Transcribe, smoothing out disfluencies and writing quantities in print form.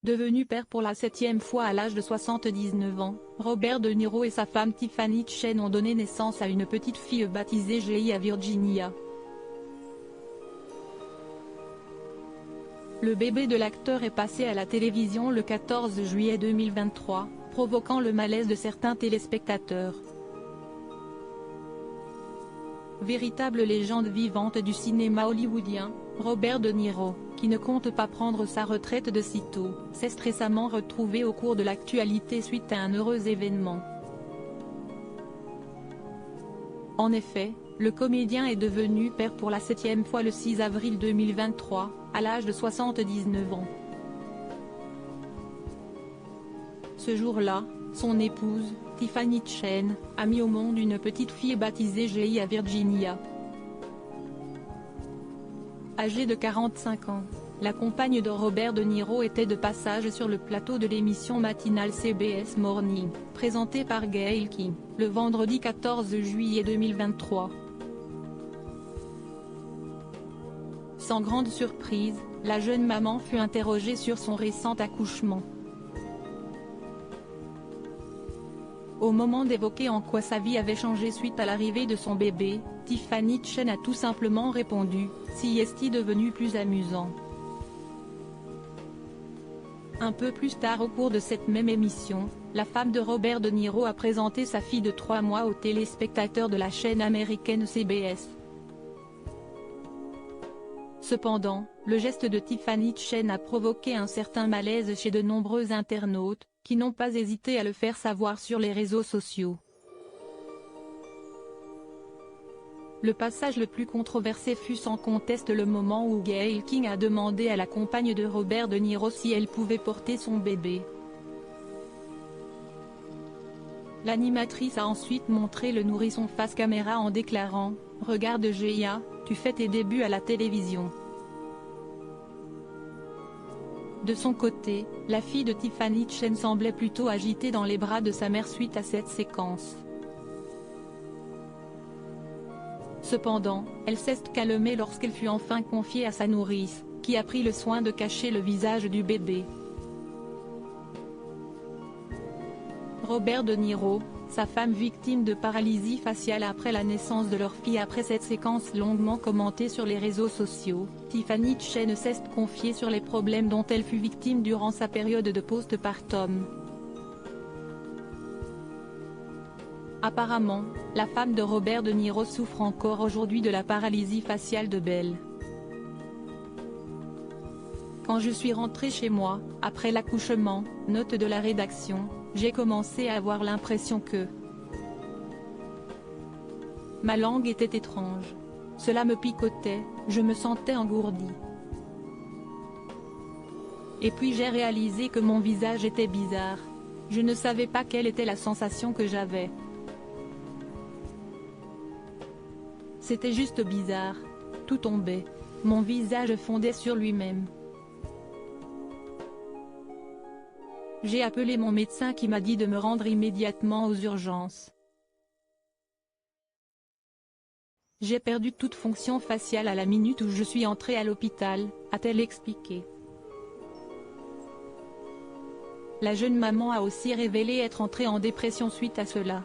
Devenu père pour la 7e fois à l'âge de 79 ans, Robert De Niro et sa femme Tiffany Chen ont donné naissance à une petite fille baptisée Jay à Virginia. Le bébé de l'acteur est passé à la télévision le 14 juillet 2023, provoquant le malaise de certains téléspectateurs. Véritable légende vivante du cinéma hollywoodien, Robert De Niro, qui ne compte pas prendre sa retraite de sitôt, s'est récemment retrouvé au cours de l'actualité suite à un heureux événement. En effet, le comédien est devenu père pour la 7e fois le 6 avril 2023, à l'âge de 79 ans. Ce jour-là, son épouse, Tiffany Chen, a mis au monde une petite fille baptisée Jay à Virginia. Âgée de 45 ans, la compagne de Robert De Niro était de passage sur le plateau de l'émission matinale CBS Morning, présentée par Gayle King, le vendredi 14 juillet 2023. Sans grande surprise, la jeune maman fut interrogée sur son récent accouchement. Au moment d'évoquer en quoi sa vie avait changé suite à l'arrivée de son bébé, Tiffany Chen a tout simplement répondu « Si est-il devenu plus amusant ». Un peu plus tard au cours de cette même émission, la femme de Robert De Niro a présenté sa fille de 3 mois aux téléspectateurs de la chaîne américaine CBS. Cependant, le geste de Tiffany Chen a provoqué un certain malaise chez de nombreux internautes, qui n'ont pas hésité à le faire savoir sur les réseaux sociaux. Le passage le plus controversé fut sans conteste le moment où Gayle King a demandé à la compagne de Robert De Niro si elle pouvait porter son bébé. L'animatrice a ensuite montré le nourrisson face caméra en déclarant « Regarde Jaya, tu fais tes débuts à la télévision ». De son côté, la fille de Tiffany Chen semblait plutôt agitée dans les bras de sa mère suite à cette séquence. Cependant, elle s'est calmée lorsqu'elle fut enfin confiée à sa nourrice, qui a pris le soin de cacher le visage du bébé. Robert De Niro, sa femme victime de paralysie faciale après la naissance de leur fille. Après cette séquence longuement commentée sur les réseaux sociaux, Tiffany Chen s'est confiée sur les problèmes dont elle fut victime durant sa période de postpartum. Apparemment, la femme de Robert De Niro souffre encore aujourd'hui de la paralysie faciale de Belle. Quand je suis rentrée chez moi, après l'accouchement, note de la rédaction, j'ai commencé à avoir l'impression que ma langue était étrange. Cela me picotait, je me sentais engourdie. Et puis j'ai réalisé que mon visage était bizarre. Je ne savais pas quelle était la sensation que j'avais. C'était juste bizarre. Tout tombait. Mon visage fondait sur lui-même. J'ai appelé mon médecin qui m'a dit de me rendre immédiatement aux urgences. J'ai perdu toute fonction faciale à la minute où je suis entrée à l'hôpital, a-t-elle expliqué. La jeune maman a aussi révélé être entrée en dépression suite à cela.